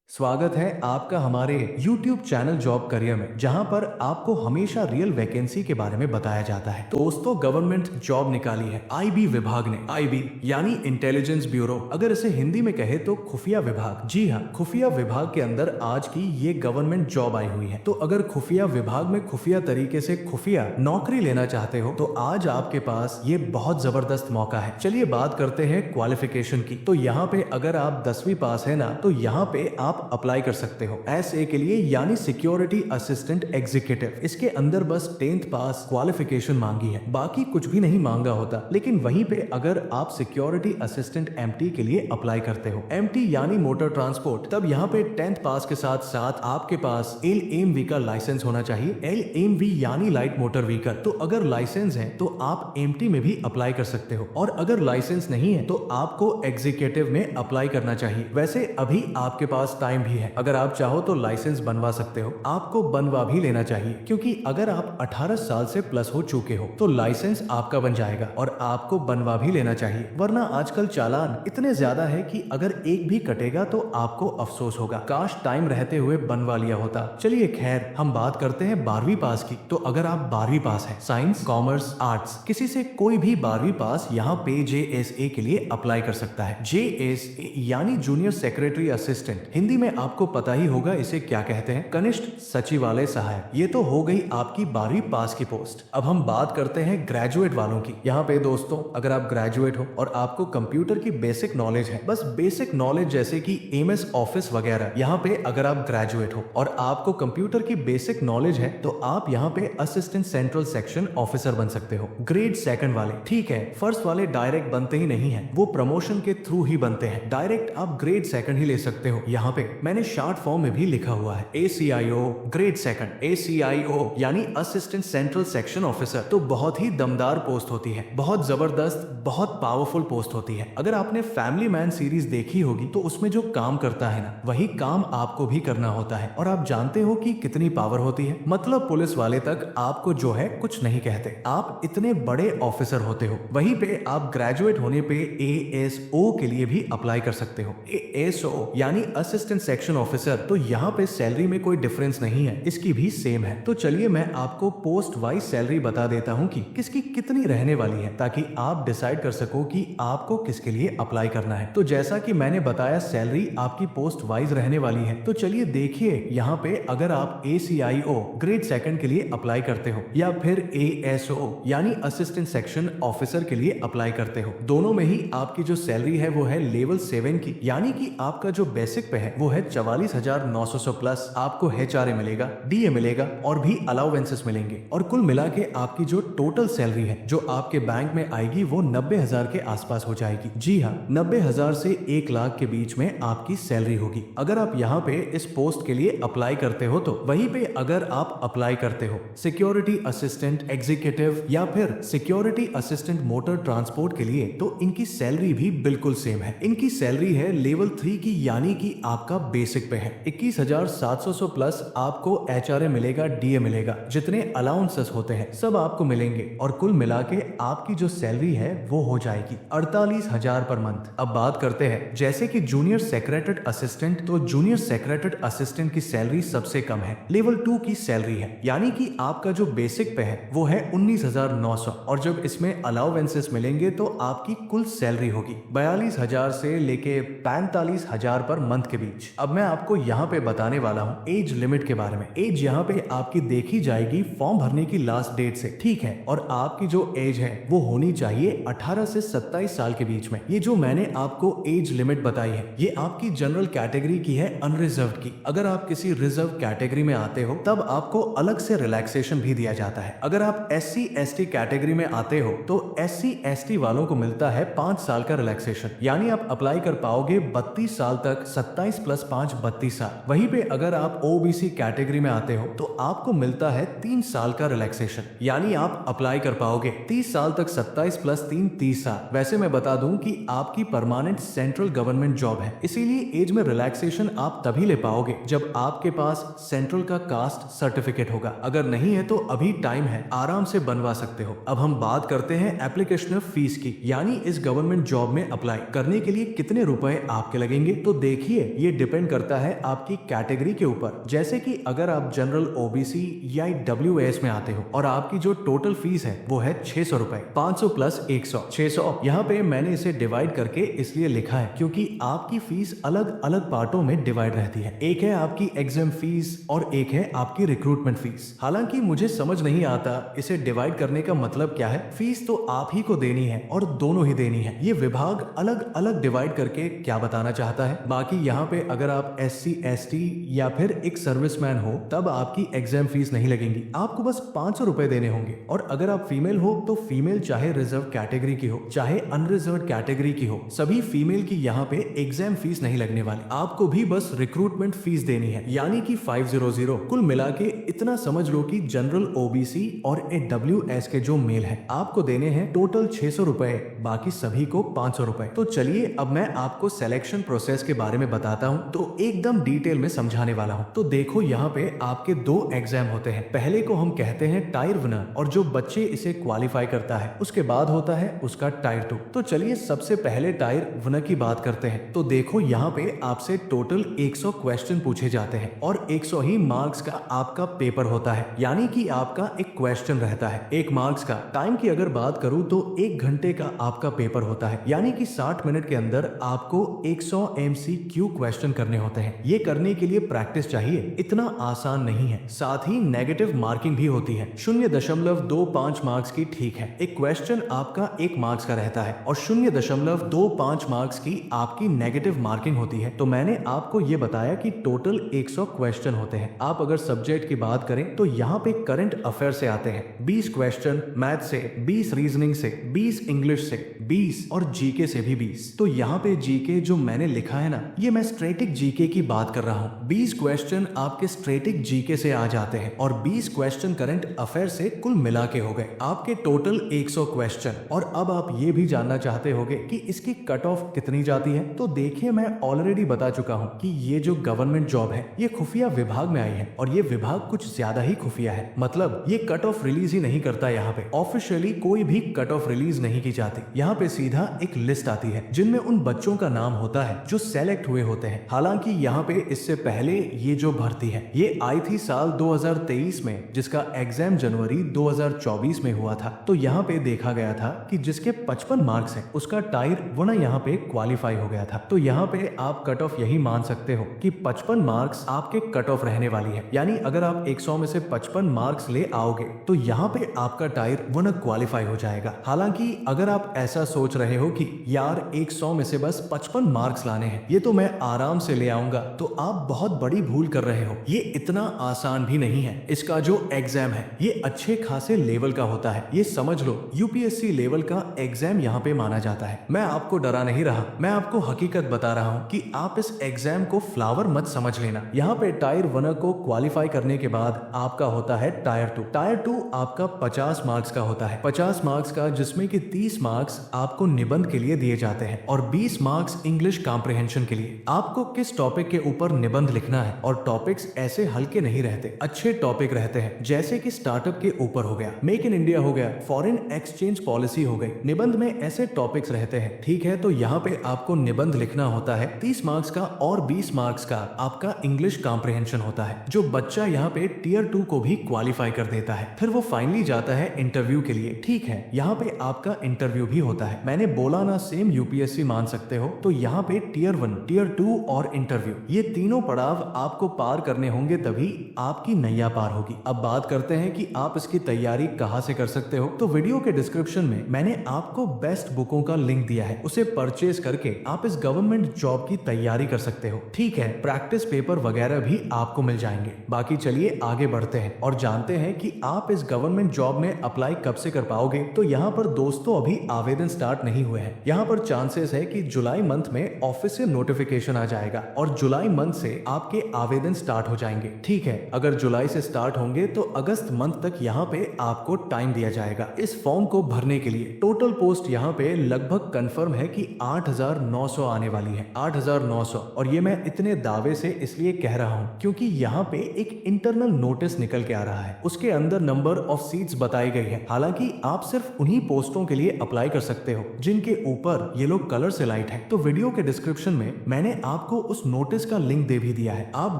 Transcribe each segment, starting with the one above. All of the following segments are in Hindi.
स्वागत है आपका हमारे YouTube चैनल जॉब करियर में, जहां पर आपको हमेशा रियल वैकेंसी के बारे में बताया जाता है। दोस्तों, गवर्नमेंट जॉब निकाली है IB विभाग ने। IB यानी इंटेलिजेंस ब्यूरो, अगर इसे हिंदी में कहे तो खुफिया विभाग। जी हाँ, खुफिया विभाग के अंदर आज की ये गवर्नमेंट जॉब आई हुई है। तो अगर खुफिया विभाग में खुफिया तरीके से खुफिया नौकरी लेना चाहते हो तो आज आपके पास ये बहुत जबरदस्त मौका है। चलिए बात करते हैं क्वालिफिकेशन की। तो यहाँ पे अगर आप 10वीं पास है ना, तो यहाँ पे आप अप्लाई कर सकते हो SA के लिए, यानी सिक्योरिटी असिस्टेंट एग्जीक्यूटिव। इसके अंदर बस 10th पास क्वालिफिकेशन मांगी है, बाकी कुछ भी नहीं मांगा होता। लेकिन वहीं पे अगर आप सिक्योरिटी असिस्टेंट MT के लिए अप्लाई करते हो, MT यानी मोटर ट्रांसपोर्ट, तब यहाँ पे 10th पास के साथ साथ आपके पास LMV का लाइसेंस होना चाहिए। LMV यानी लाइट मोटर व्हीकल। तो अगर लाइसेंस है तो आप MT में भी अप्लाई कर सकते हो, और अगर लाइसेंस नहीं है तो आपको एग्जीक्यूटिव में अप्लाई करना चाहिए। वैसे अभी आपके पास टाइम भी है, अगर आप चाहो तो लाइसेंस बनवा सकते हो। आपको बनवा भी लेना चाहिए, क्योंकि अगर आप 18 साल से प्लस हो चुके हो तो लाइसेंस आपका बन जाएगा, और आपको बनवा भी लेना चाहिए। वरना आजकल चालान इतने ज्यादा है कि अगर एक भी कटेगा तो आपको अफसोस होगा, काश टाइम रहते हुए बनवा लिया होता। चलिए खैर, हम बात करते हैं 12वीं पास की। तो अगर आप 12वीं पास है, साइंस, कॉमर्स, आर्ट्स, किसी से कोई भी 12वीं पास यहाँ पे JSA के लिए अप्लाई कर सकता है। JSA यानी जूनियर सेक्रेटरी असिस्टेंट, हिंदी में आपको पता ही होगा इसे क्या कहते हैं, कनिष्ठ सचिवालय सहायक। ये तो हो गई आपकी 12वीं पास की पोस्ट। अब हम बात करते हैं ग्रेजुएट वालों की। यहाँ पे दोस्तों, अगर आप ग्रेजुएट हो और आपको कंप्यूटर की बेसिक नॉलेज है, बस बेसिक नॉलेज जैसे कि MS ऑफिस वगैरह, यहाँ पे अगर आप ग्रेजुएट हो और आपको कंप्यूटर की बेसिक नॉलेज है तो आप यहाँ पे असिस्टेंट सेंट्रल सेक्शन ऑफिसर बन सकते हो। ग्रेड 2 वाले, ठीक है, फर्स्ट वाले डायरेक्ट बनते ही नहीं है, वो प्रमोशन के थ्रू ही बनते हैं। डायरेक्ट आप ग्रेड 2 ही ले सकते हो। यहाँ पे मैंने शॉर्ट फॉर्म में भी लिखा हुआ है ACIO ग्रेड 2, ACIO यानी असिस्टेंट सेंट्रल सेक्शन ऑफिसर। तो बहुत ही दमदार पोस्ट होती है, बहुत जबरदस्त, बहुत पावरफुल पोस्ट होती है। अगर आपने फैमिली मैन सीरीज देखी होगी तो उसमें जो काम करता है ना, वही काम आपको भी करना होता है। और आप जानते हो कि कितनी पावर होती है, मतलब पुलिस वाले तक आपको जो है कुछ नहीं कहते, आप इतने बड़े ऑफिसर होते हो। वहीं पे आप ग्रेजुएट होने पे ASO के लिए भी अप्लाई कर सकते हो। ASO यानी असिस्टेंट सेक्शन ऑफिसर। तो यहाँ पे सैलरी में कोई डिफरेंस नहीं है, इसकी भी सेम है। तो चलिए मैं आपको पोस्ट वाइज सैलरी बता देता हूँ कि किसकी कितनी रहने वाली है, ताकि आप डिसाइड कर सको कि आपको किसके लिए अप्लाई करना है। तो जैसा कि मैंने बताया, सैलरी आपकी पोस्ट वाइज रहने वाली है। तो चलिए देखिए, यहाँ पे अगर आप ACIO ग्रेड 2 के लिए अप्लाई करते हो या फिर ASO यानी असिस्टेंट सेक्शन ऑफिसर के लिए अप्लाई करते हो, दोनों में ही आपकी जो सैलरी है वो है लेवल 7 की, यानी कि आपका जो बेसिक पे है वो है 44,900 प्लस आपको HRA मिलेगा, DA मिलेगा और भी अलाउंसेस मिलेंगे। और कुल मिला के आपकी जो टोटल सैलरी है जो आपके बैंक में आएगी वो 90,000 के आसपास हो जाएगी। जी हाँ, 90,000 से 1 लाख के बीच में आपकी सैलरी होगी अगर आप यहाँ पे इस पोस्ट के लिए अप्लाई करते हो। तो वहीं पे अगर आप अप्लाई करते हो सिक्योरिटी असिस्टेंट एग्जीक्यूटिव या फिर सिक्योरिटी असिस्टेंट मोटर ट्रांसपोर्ट के लिए, तो इनकी सैलरी भी बिल्कुल सेम है। इनकी सैलरी है लेवल 3 की, यानी कि आपका बेसिक पे है 21,700 प्लस आपको HRA मिलेगा, DA मिलेगा, जितने अलाउंसेस होते हैं सब आपको मिलेंगे, और कुल मिला के आपकी जो सैलरी है वो हो जाएगी 48,000 पर मंथ। अब बात करते हैं जैसे कि जूनियर सेक्रेटरीट असिस्टेंट। तो जूनियर सेक्रेटरीट असिस्टेंट की सैलरी सबसे कम है, लेवल 2 की सैलरी है, यानी कि आपका जो बेसिक पे है वो है 19,900, और जब इसमें अलाउंसेस मिलेंगे तो आपकी कुल सैलरी होगी 42,000 से लेके 45,000 पर मंथ के बीच। अब मैं आपको यहाँ पे बताने वाला हूँ एज लिमिट के बारे में। एज यहाँ पे आपकी देखी जाएगी फॉर्म भरने की लास्ट डेट से, ठीक है, और आपकी जो एज है वो होनी चाहिए 18 से 27 साल के बीच में। ये जो मैंने आपको एज लिमिट बताई है ये आपकी जनरल कैटेगरी की है, अनरिजर्व की। अगर आप किसी रिजर्व कैटेगरी में आते हो तब आपको अलग से रिलैक्सेशन भी दिया जाता है। अगर आप SC ST कैटेगरी में आते हो तो SC ST वालों को मिलता है 5 साल का रिलैक्सेशन, यानी आप अप्लाई कर पाओगे 32 साल तक, 27 + 5 32 साल। वहीं पे अगर आप OBC कैटेगरी में आते हो तो आपको मिलता है 3 साल का रिलैक्सेशन, यानी आप अप्लाई कर पाओगे 30 साल तक, 27 + 3 30 साल। वैसे मैं बता दूं कि आपकी परमानेंट सेंट्रल गवर्नमेंट जॉब है, इसीलिए एज में रिलैक्सेशन आप तभी ले पाओगे जब आपके पास सेंट्रल का कास्ट सर्टिफिकेट होगा। अगर नहीं है तो अभी टाइम है, आराम से बनवा सकते हो। अब हम बात करते हैं एप्लीकेशन फीस की, यानी इस गवर्नमेंट जॉब में अप्लाई करने के लिए कितने रुपए आपके लगेंगे। तो देखिए, ये डिपेंड करता है आपकी कैटेगरी के ऊपर। जैसे कि अगर आप जनरल, ओबीसी या WS में आते हो और आपकी जो टोटल फीस है वो है 600 रुपए। 500 प्लस 100, 600। यहाँ पे मैंने इसे डिवाइड करके इसलिए लिखा है क्योंकि आपकी फीस अलग अलग पार्टों में डिवाइड रहती है। एक है आपकी एग्जाम फीस और एक है आपकी रिक्रूटमेंट फीस। हालांकि मुझे समझ नहीं आता इसे डिवाइड करने का मतलब क्या है। फीस तो आप ही को देनी है और दोनों ही देनी है। ये विभाग अलग अलग डिवाइड करके क्या बताना चाहता है। बाकी यहाँ पे अगर आप SC ST या फिर एक सर्विसमैन हो तब आपकी एग्जाम फीस नहीं लगेगी, आपको बस 500 रुपए देने होंगे। और अगर आप फीमेल हो तो फीमेल चाहे रिजर्व कैटेगरी की हो चाहे अनरिजर्व कैटेगरी की हो, सभी फीमेल की यहाँ पे एग्जाम फीस नहीं लगने वाली। आपको भी बस रिक्रूटमेंट फीस देनी है, यानी कि 500। कुल मिला के इतना समझ लो कि जनरल, OBC और AWS के जो मेल है आपको देने हैं टोटल 600 रुपए, बाकी सभी को 500 रुपए। तो चलिए अब मैं आपको सिलेक्शन प्रोसेस के बारे में बताता हूँ, तो एकदम डिटेल में समझाने वाला हूँ। तो देखो यहाँ पे आपके 2 एग्जाम होते हैं। पहले को हम कहते हैं टायर 1 और जो बच्चे इसे क्वालिफाई करता है उसके बाद होता है उसका टायर 2। तो चलिए सबसे पहले टायर 1 की बात करते हैं। तो देखो यहाँ पे आपसे टोटल 100 क्वेश्चन पूछे जाते हैं और 100 ही मार्क्स का आपका पेपर होता है, यानी कि आपका एक क्वेश्चन रहता है 1 मार्क्स का। टाइम की अगर बात करूं तो 1 घंटे का आपका पेपर होता है, यानी कि 60 मिनट के अंदर आपको 100 MCQ क्वेश्चन करने होते हैं। ये करने के लिए प्रैक्टिस चाहिए, इतना आसान नहीं है। साथ ही नेगेटिव मार्किंग भी होती है 0.25 मार्क्स की। ठीक है, एक क्वेश्चन आपका 1 मार्क्स का रहता है और 0.25 मार्क्स की आपकी नेगेटिव मार्किंग होती है। तो मैंने आपको ये बताया कि टोटल 100 क्वेश्चन होते हैं। आप अगर सब्जेक्ट की बात करें तो यहाँ पे करंट अफेयर से आते हैं 20 क्वेश्चन, मैथ से 20, रीजनिंग से 20, इंग्लिश से 20 और जीके से भी 20। तो यहाँ पे जीके जो मैंने लिखा है ना, ये मैं स्ट्रेटिक जीके की बात कर रहा हूँ। 20 क्वेश्चन आपके स्ट्रेटिक जीके से आ जाते हैं और 20 क्वेश्चन करंट अफेयर से कुल मिला के हो गए आपके टोटल 100 क्वेश्चन। और अब आप ये भी जानना चाहते होंगे कि इसकी कट ऑफ कितनी जाती है। तो देखिए, मैं ऑलरेडी बता चुका हूँ कि ये जो गवर्नमेंट जॉब है ये खुफिया विभाग में आई है और ये विभाग कुछ ज्यादा ही खुफिया है। मतलब ये कट ऑफ रिलीज ही नहीं करता। यहाँ पे ऑफिशियली कोई भी कट ऑफ रिलीज नहीं की जाती। यहाँ पे सीधा एक लिस्ट आती है जिनमें उन बच्चों का नाम होता है जो सेलेक्ट हुए होते हैं। हालांकि यहाँ पे इससे पहले ये जो भर्ती है ये आई थी साल 2023 में, जिसका एग्जाम जनवरी 2024 में हुआ था। तो यहाँ पे देखा गया था कि जिसके 55 मार्क्स है उसका टायर 1 यहाँ पे क्वालिफाई हो गया था। तो यहाँ पे आप कट ऑफ यही मान सकते हो कि 55 मार्क्स आपके कट ऑफ रहने वाली है। यानी अगर आप 100 में से 55 मार्क्स ले आओगे तो यहाँ पे आपका टायर 1 क्वालिफाई हो जाएगा। हालांकि अगर आप ऐसा सोच रहे हो कि यार 100 में से बस 55 मार्क्स लाने हैं, ये तो मैं आराम से ले आऊंगा, तो आप बहुत बड़ी भूल कर रहे हो। ये इतना आसान भी नहीं है। इसका जो एग्जाम है ये अच्छे खासे लेवल का होता है। ये समझ लो UPSC लेवल का एग्जाम यहाँ पे माना जाता है। मैं आपको डरा नहीं रहा, मैं आपको हकीकत बता रहा हूँ कि आप इस एग्जाम को फ्लावर मत समझ लेना। यहाँ पे टायर 1 को क्वालिफाई करने के बाद आपका होता है टायर 2। टायर 2 आपका 50 मार्क्स का होता है, 50 मार्क्स का, जिसमें कि 30 मार्क्स आपको निबंध के लिए दिए जाते हैं और 20 मार्क्स इंग्लिश कॉम्प्रिहेंशन के लिए। आपको किस टॉपिक के ऊपर निबंध लिखना है, और टॉपिक्स ऐसे हल्के नहीं रहते, अच्छे टॉपिक रहते हैं। जैसे कि स्टार्टअप के ऊपर हो गया, मेक इन इंडिया हो गया, फॉरेन एक्सचेंज पॉलिसी हो गई। निबंध में ऐसे टॉपिक्स रहते हैं। ठीक है, तो यहाँ पे आपको निबंध लिखना होता है 30 मार्क्स का और 20 मार्क्स का आपका इंग्लिश कॉम्प्रिहेंशन होता है, जो बच्चा यहाँ पे टियर 2 को भी क्वालिफाई कर देता है। फिर वो फाइनली जाता है इंटरव्यू के लिए। ठीक है, यहाँ पे आपका इंटरव्यू भी होता है। मैंने बोला ना, सेम UPSC मान सकते हो। तो यहाँ पे टियर 1, टियर 2 और इंटरव्यू, ये तीनों पड़ाव आपको पार करने होंगे, तभी आपकी नैया पार होगी। अब बात करते हैं कि आप इसकी तैयारी कहाँ से कर सकते हो। तो वीडियो के डिस्क्रिप्शन में मैंने आपको बेस्ट बुकों का लिंक दिया है, उसे परचेज करके आप इस गवर्नमेंट जॉब की तैयारी कर सकते हो। ठीक है, प्रैक्टिस पेपर वगैरह भी आपको मिल जाएंगे। बाकी चलिए आगे बढ़ते हैं और जानते हैं कि आप इस गवर्नमेंट जॉब में अप्लाई कब से कर पाओगे। तो यहाँ पर दोस्तों अभी आवेदन स्टार्ट नहीं हुए हैं। यहाँ पर चांसेस है कि जुलाई मंथ में ऑफिशियल नोटिफिकेशन आ जाएगा और जुलाई मंथ से आपके आवेदन स्टार्ट हो जाएंगे। ठीक है, अगर जुलाई से स्टार्ट होंगे तो अगस्त मंथ तक यहाँ पे आपको टाइम दिया जाएगा इस फॉर्म को भरने के लिए। टोटल पोस्ट यहाँ पे लगभग कंफर्म है कि 8,900 आने वाली है, 8,900। और ये मैं इतने दावे से इसलिए कह रहा हूँ क्योंकि यहाँ पे एक इंटरनल नोटिस निकल के आ रहा है, उसके अंदर नंबर ऑफ सीट्स बताई गई है। हालांकि आप सिर्फ उन्हीं पोस्टों के लिए अप्लाई कर सकते सकते हो जिनके ऊपर ये लोग कलर से लाइट है। तो वीडियो के डिस्क्रिप्शन में मैंने आपको उस नोटिस का लिंक दे भी दिया है, आप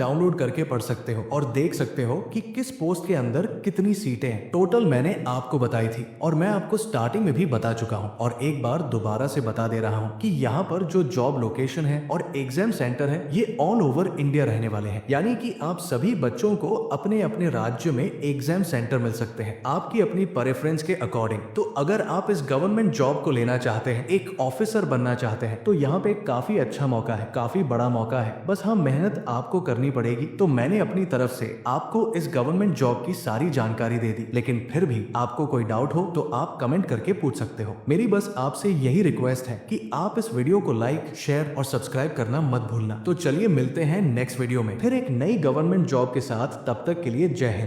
डाउनलोड करके पढ़ सकते हो और देख सकते हो कि किस पोस्ट के अंदर कितनी सीटें हैं। टोटल मैंने आपको बताई थी और मैं आपको स्टार्टिंग में भी बता चुका हूँ और एक बार दोबारा से बता दे रहा हूँ कि यहाँ पर जो जॉब लोकेशन है और एग्जाम सेंटर है ये ऑल ओवर इंडिया रहने वाले हैं, यानी कि आप सभी बच्चों को अपने अपने राज्य में एग्जाम सेंटर मिल सकते हैं आपकी अपनी प्रेफरेंस के अकॉर्डिंग। तो अगर आप इस गवर्नमेंट जॉब को लेना चाहते हैं, एक ऑफिसर बनना चाहते हैं, तो यहाँ पे काफी अच्छा मौका है, काफी बड़ा मौका है। बस हाँ, मेहनत आपको करनी पड़ेगी। तो मैंने अपनी तरफ से आपको इस गवर्नमेंट जॉब की सारी जानकारी दे दी, लेकिन फिर भी आपको कोई डाउट हो तो आप कमेंट करके पूछ सकते हो। मेरी बस आपसे यही रिक्वेस्ट है कि आप इस वीडियो को लाइक, शेयर और सब्सक्राइब करना मत भूलना। तो चलिए मिलते हैं नेक्स्ट वीडियो में फिर एक नई गवर्नमेंट जॉब के साथ। तब तक के लिए जय हिंद।